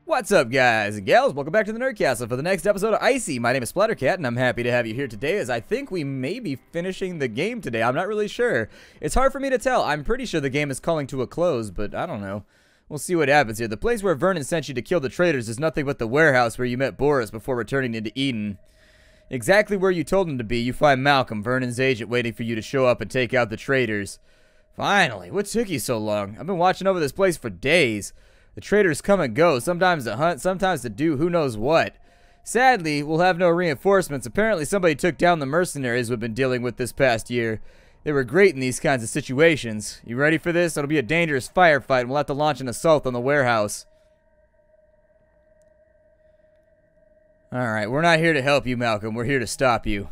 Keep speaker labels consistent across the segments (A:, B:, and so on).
A: What's up, guys and gals? Welcome back to the Nerd Castle for the next episode of Icy. My name is Splattercat, and I'm happy to have you here today, as I think we may be finishing the game today. I'm not really sure. It's hard for me to tell. I'm pretty sure the game is calling to a close, but I don't know. We'll see what happens here. The place where Vernon sent you to kill the traitors is nothing but the warehouse where you met Boris before returning into Eden. Exactly where you told him to be, you find Malcolm, Vernon's agent, waiting for you to show up and take out the traitors. Finally, what took you so long? I've been watching over this place for days. The traitors come and go, sometimes to hunt, sometimes to do who knows what. Sadly, we'll have no reinforcements. Apparently somebody took down the mercenaries we've been dealing with this past year. They were great in these kinds of situations. You ready for this? It'll be a dangerous firefight, and we'll have to launch an assault on the warehouse. Alright, we're not here to help you, Malcolm. We're here to stop you.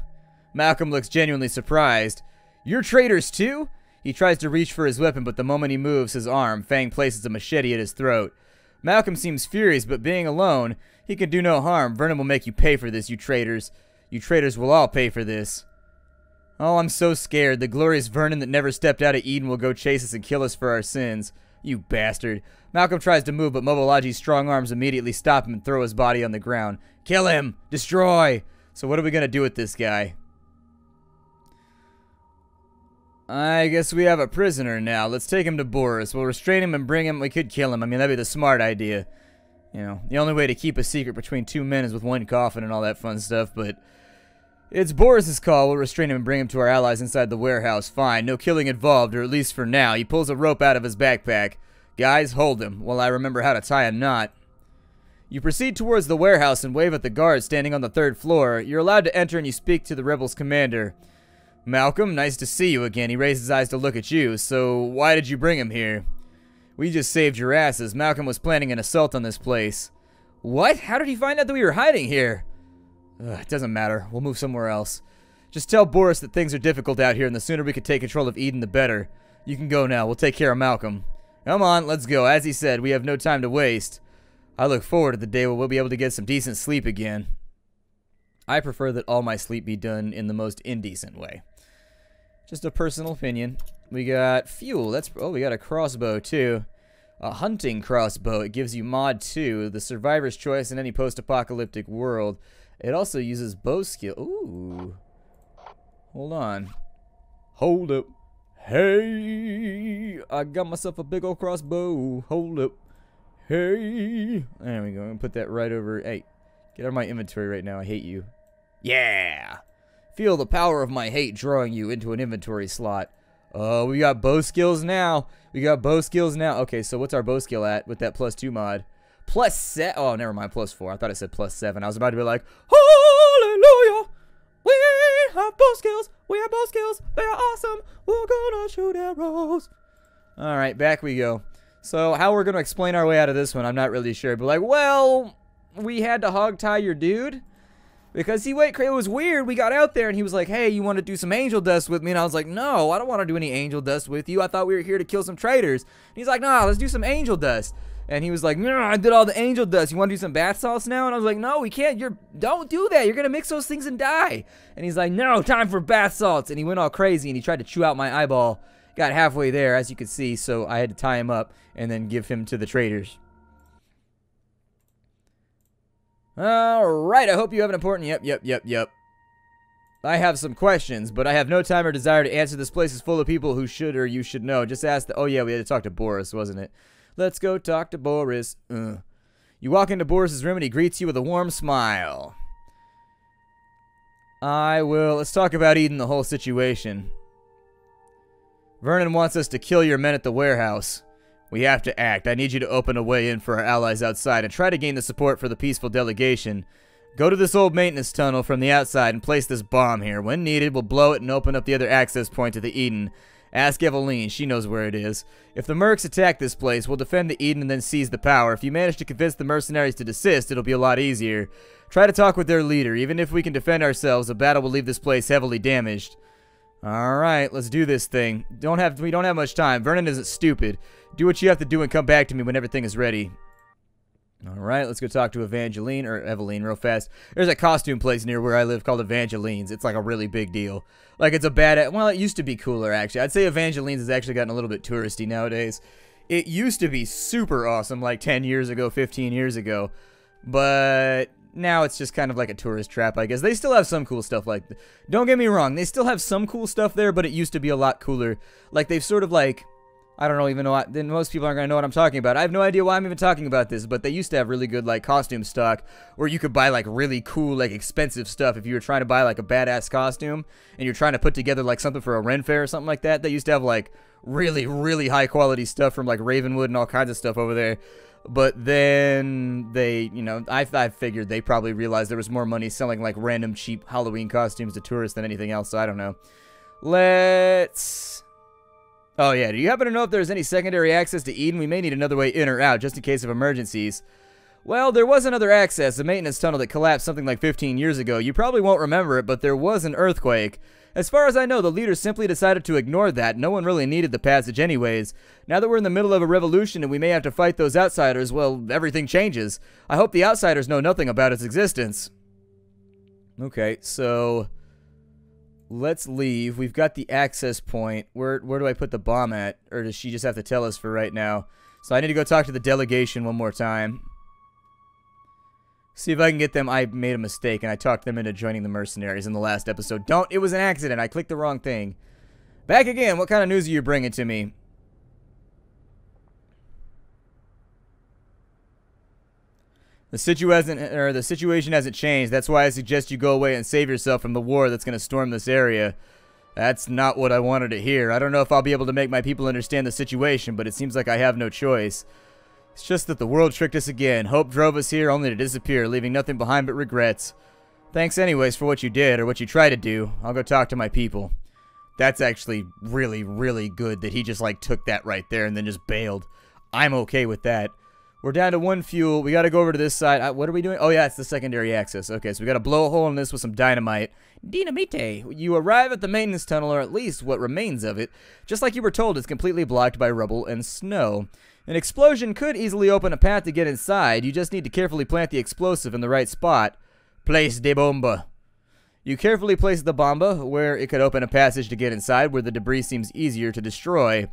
A: Malcolm looks genuinely surprised. You're traitors too? He tries to reach for his weapon, but the moment he moves his arm, Fang places a machete at his throat. Malcolm seems furious, but being alone, he can do no harm. Vernon will make you pay for this, you traitors. You traitors will all pay for this. Oh, I'm so scared. The glorious Vernon that never stepped out of Eden will go chase us and kill us for our sins. You bastard. Malcolm tries to move, but Mobilagi's strong arms immediately stop him and throw his body on the ground. Kill him! Destroy! So what are we gonna do with this guy? I guess we have a prisoner now. Let's take him to Boris. We'll restrain him and bring him. We could kill him. I mean, that'd be the smart idea. You know, the only way to keep a secret between two men is with one coffin and all that fun stuff, but it's Boris's call. We'll restrain him and bring him to our allies inside the warehouse. Fine. No killing involved, or at least for now. He pulls a rope out of his backpack. Guys, hold him while I remember how to tie a knot. You proceed towards the warehouse and wave at the guards standing on the third floor. You're allowed to enter and you speak to the rebels' commander. Malcolm, nice to see you again. He raised his eyes to look at you. So, why did you bring him here? We just saved your asses. Malcolm was planning an assault on this place. What? How did he find out that we were hiding here? It doesn't matter. We'll move somewhere else. Just tell Boris that things are difficult out here, and the sooner we can take control of Eden, the better. You can go now. We'll take care of Malcolm. Come on, let's go. As he said, we have no time to waste. I look forward to the day where we'll be able to get some decent sleep again. I prefer that all my sleep be done in the most indecent way. Just a personal opinion. We got fuel. Oh, we got a crossbow too. A hunting crossbow. It gives you mod 2, the survivor's choice in any post-apocalyptic world. It also uses bow skill. Ooh. Hold on. Hold up. Hey, I got myself a big old crossbow. Hold up. Hey. There we go. I'm gonna put that right over. Hey, get out of my inventory right now. I hate you. Yeah. Feel the power of my hate drawing you into an inventory slot. Oh, we got bow skills now. Okay, so what's our bow skill at with that +2 mod? +7. Oh, never mind. +4. I thought it said +7. I was about to be like, hallelujah. We have bow skills. They are awesome. We're gonna shoot arrows. All right, back we go. So how we're gonna explain our way out of this one, I'm not really sure. But like, well, we had to hog tie your dude. Because it was weird. We got out there and he was like, hey, you want to do some angel dust with me? And I was like, no, I don't want to do any angel dust with you. I thought we were here to kill some traitors. And he's like, nah, let's do some angel dust. And he was like, no, I did all the angel dust. You want to do some bath salts now? And I was like, no, we can't. Don't do that. You're going to mix those things and die. And he's like, no, time for bath salts. And he went all crazy and he tried to chew out my eyeball. Got halfway there, as you could see. So I had to tie him up and then give him to the traitors. Alright, I hope you have an important... Yep. I have some questions, but I have no time or desire to answer. This place is full of people who should or you should know. Just ask the... Oh, yeah, we had to talk to Boris, wasn't it? Let's go talk to Boris. You walk into Boris's room and he greets you with a warm smile. Let's talk about Eden, the whole situation. Vernon wants us to kill your men at the warehouse. We have to act. I need you to open a way in for our allies outside and try to gain the support for the peaceful delegation. Go to this old maintenance tunnel from the outside and place this bomb here. When needed, we'll blow it and open up the other access point to the Eden. Ask Eveline. She knows where it is. If the mercs attack this place, we'll defend the Eden and then seize the power. If you manage to convince the mercenaries to desist, it'll be a lot easier. Try to talk with their leader. Even if we can defend ourselves, the battle will leave this place heavily damaged. Alright, let's do this thing. We don't have much time. Vernon isn't stupid. Do what you have to do and come back to me when everything is ready. Alright, let's go talk to Evangeline, or Eveline, real fast. There's a costume place near where I live called Evangeline's. It's like a really big deal. Like, it's a bad... Well, it used to be cooler, actually. I'd say Evangeline's has actually gotten a little bit touristy nowadays. It used to be super awesome like 10 years ago, 15 years ago, but now it's just kind of like a tourist trap, I guess. They still have some cool stuff like don't get me wrong, they still have some cool stuff there, but it used to be a lot cooler. Like they've sort of like, I don't even know, then most people aren't going to know what I'm talking about. I have no idea why I'm even talking about this, but they used to have really good, like, costume stock where you could buy, like, really cool, like, expensive stuff if you were trying to buy, like, a badass costume and you're trying to put together, like, something for a Ren Fair or something like that. They used to have, like, really, really high-quality stuff from, like, Ravenwood and all kinds of stuff over there. But then they, you know, I figured they probably realized there was more money selling, like, random cheap Halloween costumes to tourists than anything else, so I don't know. Let's... Oh yeah, do you happen to know if there's any secondary access to Eden? We may need another way in or out, just in case of emergencies. Well, there was another access, a maintenance tunnel that collapsed something like 15 years ago. You probably won't remember it, but there was an earthquake. As far as I know, the leaders simply decided to ignore that. No one really needed the passage anyways. Now that we're in the middle of a revolution and we may have to fight those outsiders, well, everything changes. I hope the outsiders know nothing about its existence. Okay, so... let's leave. We've got the access point. Where do I put the bomb at? Or does she just have to tell us for right now? So I need to go talk to the delegation one more time. See if I can get them. I made a mistake and I talked them into joining the mercenaries in the last episode. It was an accident. I clicked the wrong thing. Back again. What kind of news are you bringing to me? The situation hasn't changed. That's why I suggest you go away and save yourself from the war that's going to storm this area. That's not what I wanted to hear. I don't know if I'll be able to make my people understand the situation, but it seems like I have no choice. It's just that the world tricked us again. Hope drove us here only to disappear, leaving nothing behind but regrets. Thanks anyways for what you did, or what you tried to do. I'll go talk to my people. That's actually really, really good that he just, like, took that right there and then just bailed. I'm okay with that. We're down to 1 fuel. We got to go over to this side. What are we doing? Oh, yeah, it's the secondary access. Okay, so we got to blow a hole in this with some dynamite. Dynamite. You arrive at the maintenance tunnel, or at least what remains of it. Just like you were told, it's completely blocked by rubble and snow. An explosion could easily open a path to get inside. You just need to carefully plant the explosive in the right spot. Place de bomba. You carefully place the bomba where it could open a passage to get inside, where the debris seems easier to destroy.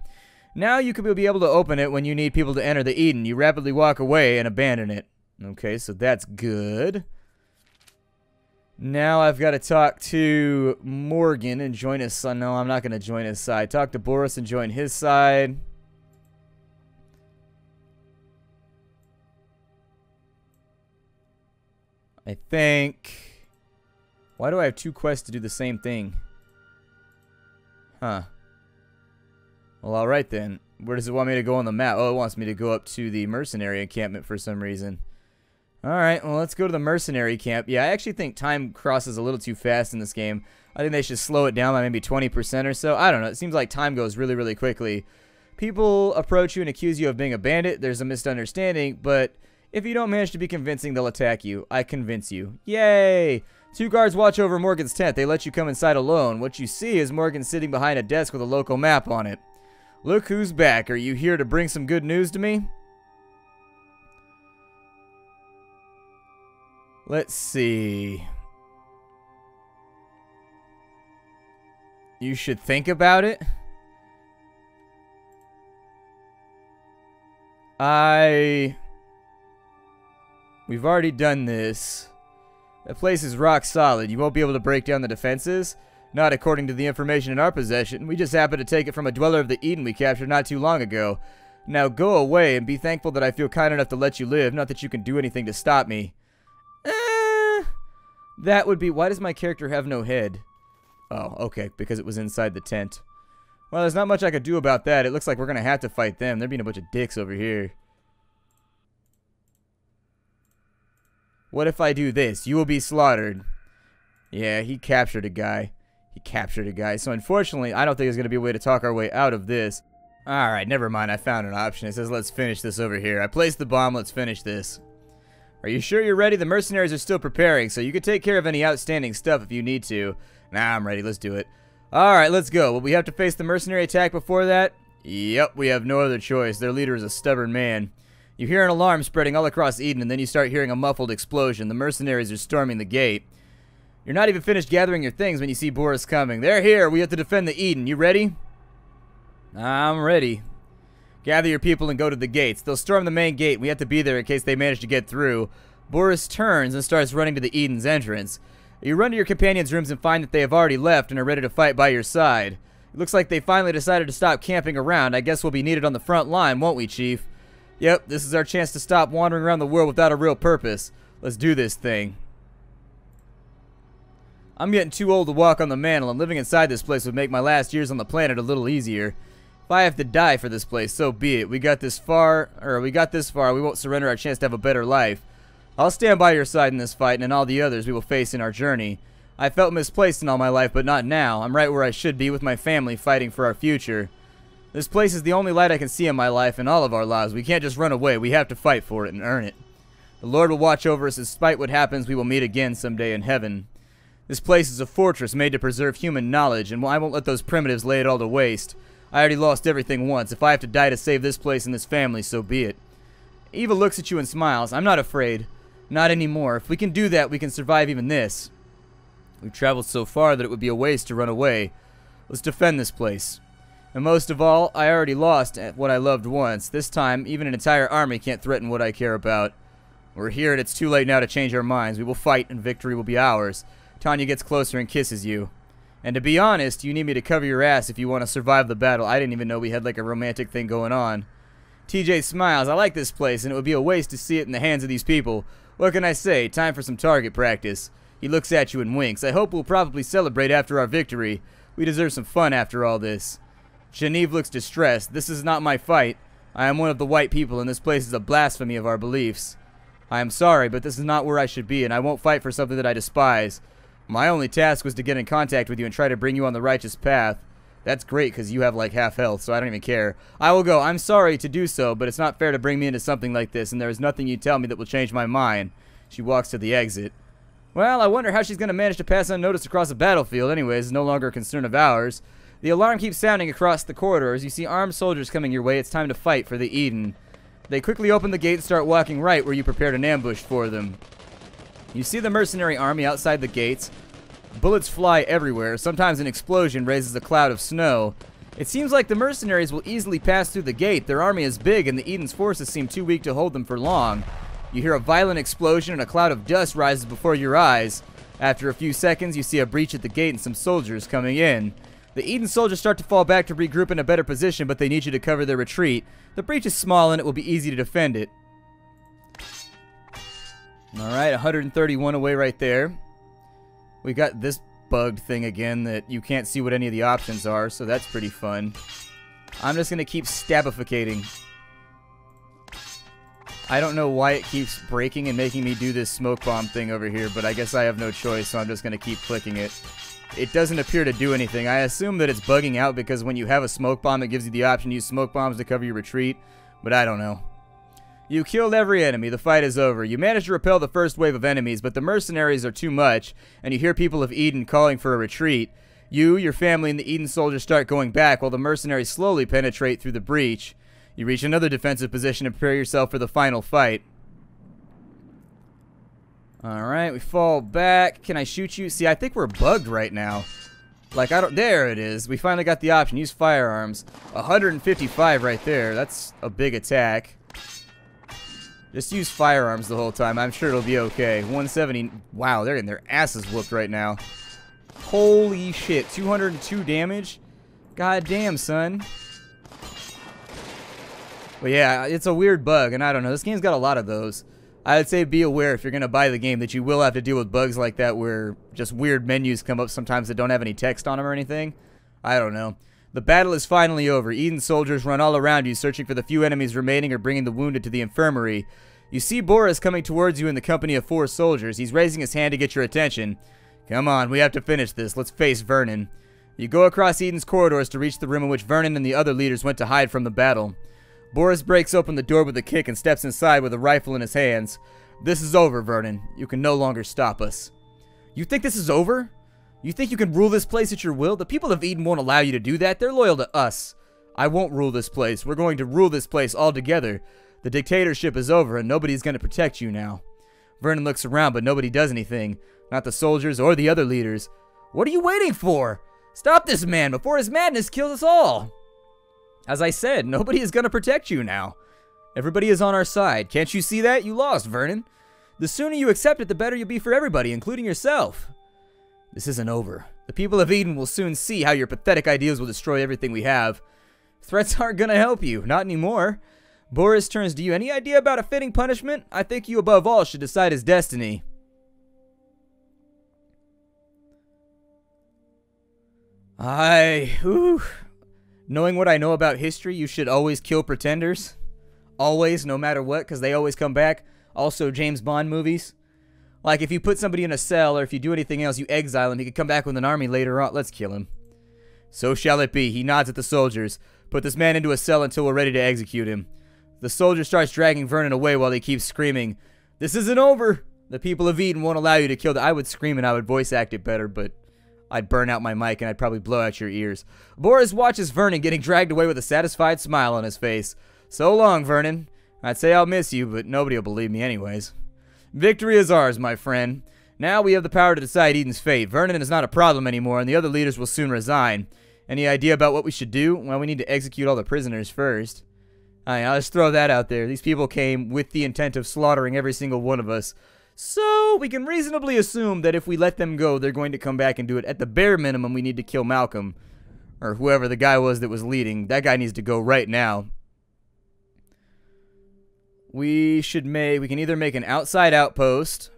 A: Now you could be able to open it when you need people to enter the Eden. You rapidly walk away and abandon it. Okay, so that's good. Now I've got to talk to Morgan and join his son. No, I'm not going to join his side. Talk to Boris and join his side. I think... Why do I have 2 quests to do the same thing? Huh. Well, alright then. Where does it want me to go on the map? Oh, it wants me to go up to the mercenary encampment for some reason. Alright, well, let's go to the mercenary camp. Yeah, I actually think time crosses a little too fast in this game. I think they should slow it down by maybe 20% or so. I don't know. It seems like time goes really, really quickly. People approach you and accuse you of being a bandit. There's a misunderstanding, but if you don't manage to be convincing, they'll attack you. I convince you. Yay! 2 guards watch over Morgan's tent. They let you come inside alone. What you see is Morgan sitting behind a desk with a local map on it. Look who's back. Are you here to bring some good news to me? Let's see. You should think about it. We've already done this. That place is rock solid. You won't be able to break down the defenses. Not according to the information in our possession. We just happened to take it from a dweller of the Eden we captured not too long ago. Now go away and be thankful that I feel kind enough to let you live, not that you can do anything to stop me. That would be... Why does my character have no head? Oh, okay, because it was inside the tent. Well, there's not much I could do about that. It looks like we're going to have to fight them. They're being a bunch of dicks over here. What if I do this? You will be slaughtered. Yeah, he captured a guy. He captured a guy. So unfortunately, I don't think there's going to be a way to talk our way out of this. Alright, never mind. I found an option. It says let's finish this over here. I placed the bomb. Let's finish this. Are you sure you're ready? The mercenaries are still preparing, so you can take care of any outstanding stuff if you need to. Nah, I'm ready. Let's do it. Alright, let's go. Will we have to face the mercenary attack before that? Yep, we have no other choice. Their leader is a stubborn man. You hear an alarm spreading all across Eden, and then you start hearing a muffled explosion. The mercenaries are storming the gate. You're not even finished gathering your things when you see Boris coming. They're here. We have to defend the Eden. You ready? I'm ready. Gather your people and go to the gates. They'll storm the main gate. We have to be there in case they manage to get through. Boris turns and starts running to the Eden's entrance. You run to your companions' rooms and find that they have already left and are ready to fight by your side. It looks like they finally decided to stop camping around. I guess we'll be needed on the front line, won't we, Chief? Yep, this is our chance to stop wandering around the world without a real purpose. Let's do this thing. I'm getting too old to walk on the mantle, and living inside this place would make my last years on the planet a little easier. If I have to die for this place, so be it. We got this far, we won't surrender our chance to have a better life. I'll stand by your side in this fight and in all the others we will face in our journey. I felt misplaced in all my life, but not now. I'm right where I should be with my family fighting for our future. This place is the only light I can see in my life and all of our lives. We can't just run away. We have to fight for it and earn it. The Lord will watch over us. Despite what happens, we will meet again someday in heaven. This place is a fortress made to preserve human knowledge, and I won't let those primitives lay it all to waste. I already lost everything once. If I have to die to save this place and this family, so be it. Eva looks at you and smiles. I'm not afraid. Not anymore. If we can do that, we can survive even this. We've traveled so far that it would be a waste to run away. Let's defend this place. And most of all, I already lost what I loved once. This time, even an entire army can't threaten what I care about. We're here and it's too late now to change our minds. We will fight and victory will be ours. Tanya gets closer and kisses you. And to be honest, you need me to cover your ass if you want to survive the battle. I didn't even know we had like a romantic thing going on. TJ smiles. I like this place and it would be a waste to see it in the hands of these people. What can I say? Time for some target practice. He looks at you and winks. I hope we'll probably celebrate after our victory. We deserve some fun after all this. Genevieve looks distressed. This is not my fight. I am one of the white people and this place is a blasphemy of our beliefs. I am sorry, but this is not where I should be and I won't fight for something that I despise. My only task was to get in contact with you and try to bring you on the righteous path. That's great because you have like half health, so I don't even care. I will go. I'm sorry to do so, but it's not fair to bring me into something like this, and there is nothing you tell me that will change my mind. She walks to the exit. Well, I wonder how she's going to manage to pass unnoticed across the battlefield. Anyways, no longer a concern of ours. The alarm keeps sounding across the corridors. You see armed soldiers coming your way. It's time to fight for the Eden. They quickly open the gate and start walking right where you prepared an ambush for them. You see the mercenary army outside the gates. Bullets fly everywhere. Sometimes an explosion raises a cloud of snow. It seems like the mercenaries will easily pass through the gate. Their army is big and the Eden's forces seem too weak to hold them for long. You hear a violent explosion and a cloud of dust rises before your eyes. After a few seconds, you see a breach at the gate and some soldiers coming in. The Eden soldiers start to fall back to regroup in a better position, but they need you to cover their retreat. The breach is small and it will be easy to defend it. Alright, 131 away right there. We got this bugged thing again that you can't see what any of the options are, so that's pretty fun. I'm just going to keep stabificating. I don't know why it keeps breaking and making me do this smoke bomb thing over here, but I guess I have no choice, so I'm just going to keep clicking it. It doesn't appear to do anything. I assume that it's bugging out because when you have a smoke bomb, it gives you the option to use smoke bombs to cover your retreat, but I don't know. You killed every enemy. The fight is over. You managed to repel the first wave of enemies, but the mercenaries are too much, and you hear people of Eden calling for a retreat. You, your family, and the Eden soldiers start going back while the mercenaries slowly penetrate through the breach. You reach another defensive position and prepare yourself for the final fight. Alright, we fall back. Can I shoot you? See, I think we're bugged right now. Like, I don't... There it is. We finally got the option. Use firearms. 155 right there. That's a big attack. Just use firearms the whole time. I'm sure it'll be okay. 170. Wow, they're getting their asses whooped right now. Holy shit. 202 damage? God damn, son. But yeah, it's a weird bug, and I don't know. This game's got a lot of those. I would say be aware if you're going to buy the game that you will have to deal with bugs like that where just weird menus come up sometimes that don't have any text on them or anything. I don't know. The battle is finally over. Eden soldiers run all around you, searching for the few enemies remaining or bringing the wounded to the infirmary. You see Boris coming towards you in the company of 4 soldiers. He's raising his hand to get your attention. Come on, we have to finish this. Let's face Vernon. You go across Eden's corridors to reach the room in which Vernon and the other leaders went to hide from the battle. Boris breaks open the door with a kick and steps inside with a rifle in his hands. This is over, Vernon. You can no longer stop us. You think this is over? You think you can rule this place at your will? The people of Eden won't allow you to do that. They're loyal to us. I won't rule this place. We're going to rule this place all together. The dictatorship is over and nobody's going to protect you now. Vernon looks around, but nobody does anything. Not the soldiers or the other leaders. What are you waiting for? Stop this man before his madness kills us all. As I said, nobody is going to protect you now. Everybody is on our side. Can't you see that? You lost, Vernon. The sooner you accept it, the better you'll be for everybody, including yourself. This isn't over. The people of Eden will soon see how your pathetic ideas will destroy everything we have. Threats aren't gonna help you. Not anymore. Boris turns to you. Any idea about a fitting punishment? I think you above all should decide his destiny. Knowing what I know about history, you should always kill pretenders. Always, no matter what, because they always come back. Also, James Bond movies. Like, if you put somebody in a cell, or if you do anything else, you exile him, he could come back with an army later on. Let's kill him. So shall it be. He nods at the soldiers. Put this man into a cell until we're ready to execute him. The soldier starts dragging Vernon away while he keeps screaming, "This isn't over! The people of Eden won't allow you to kill the—" I would scream and I would voice act it better, but I'd burn out my mic and I'd probably blow out your ears. Boris watches Vernon getting dragged away with a satisfied smile on his face. So long, Vernon. I'd say I'll miss you, but nobody will believe me anyways. Victory is ours, my friend. Now we have the power to decide Eden's fate. Vernon is not a problem anymore, and the other leaders will soon resign. Any idea about what we should do? Well, we need to execute all the prisoners first. I'll just throw that out there. These people came with the intent of slaughtering every single one of us. So we can reasonably assume that if we let them go, they're going to come back and do it. At the bare minimum, we need to kill Malcolm. Or whoever the guy was that was leading. That guy needs to go right now. We can either make an outside outpost.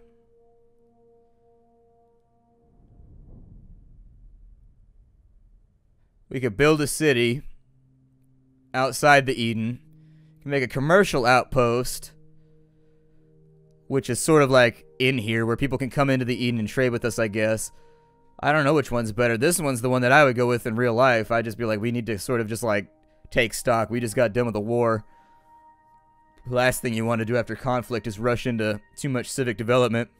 A: We could build a city outside the Eden. We can make a commercial outpost, which is sort of like in here, where people can come into the Eden and trade with us, I guess. I don't know which one's better. This one's the one that I would go with in real life. I'd just be like, we need to sort of just like take stock. We just got done with a war. The last thing you want to do after conflict is rush into too much civic development.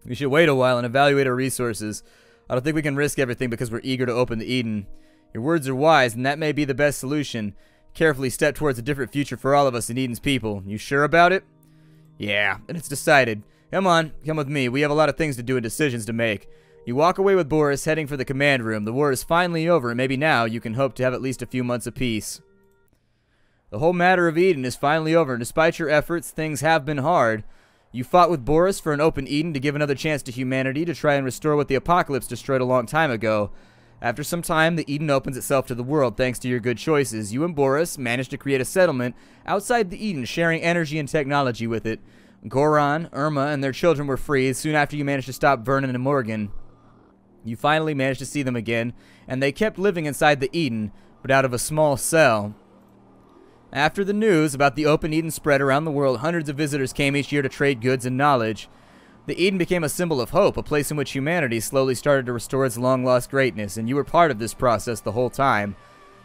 A: We should wait a while and evaluate our resources. I don't think we can risk everything because we're eager to open the Eden. Your words are wise, and that may be the best solution. Carefully step towards a different future for all of us and Eden's people. You sure about it? Yeah, then it's decided. Come on, come with me. We have a lot of things to do and decisions to make. You walk away with Boris, heading for the command room. The war is finally over, and maybe now you can hope to have at least a few months of peace. The whole matter of Eden is finally over, and despite your efforts, things have been hard. You fought with Boris for an open Eden to give another chance to humanity to try and restore what the apocalypse destroyed a long time ago. After some time, the Eden opens itself to the world thanks to your good choices. You and Boris managed to create a settlement outside the Eden, sharing energy and technology with it. Goran, Irma, and their children were free soon after you managed to stop Vernon and Morgan. You finally managed to see them again, and they kept living inside the Eden, but out of a small cell. After the news about the open Eden spread around the world, hundreds of visitors came each year to trade goods and knowledge. The Eden became a symbol of hope, a place in which humanity slowly started to restore its long-lost greatness, and you were part of this process the whole time.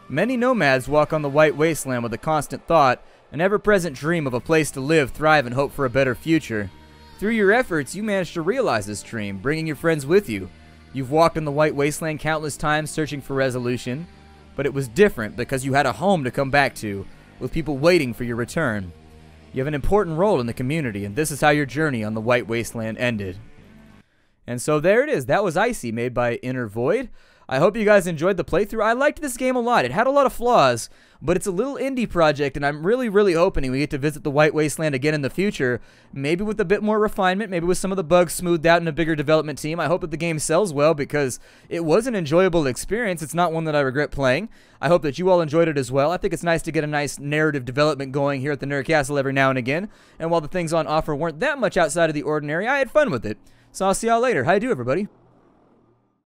A: Many nomads walk on the white wasteland with a constant thought, an ever-present dream of a place to live, thrive, and hope for a better future. Through your efforts, you managed to realize this dream, bringing your friends with you. You've walked on the white wasteland countless times searching for resolution, but it was different because you had a home to come back to, with people waiting for your return. You have an important role in the community, and this is how your journey on the White Wasteland ended. And so there it is. That was Icy, made by Inner Void. I hope you guys enjoyed the playthrough. I liked this game a lot. It had a lot of flaws, but it's a little indie project, and I'm really, really hoping we get to visit the White Wasteland again in the future, maybe with a bit more refinement, maybe with some of the bugs smoothed out in a bigger development team. I hope that the game sells well because it was an enjoyable experience. It's not one that I regret playing. I hope that you all enjoyed it as well. I think it's nice to get a nice narrative development going here at the Nerd Castle every now and again, and while the things on offer weren't that much outside of the ordinary, I had fun with it. So I'll see y'all later. How you do, everybody?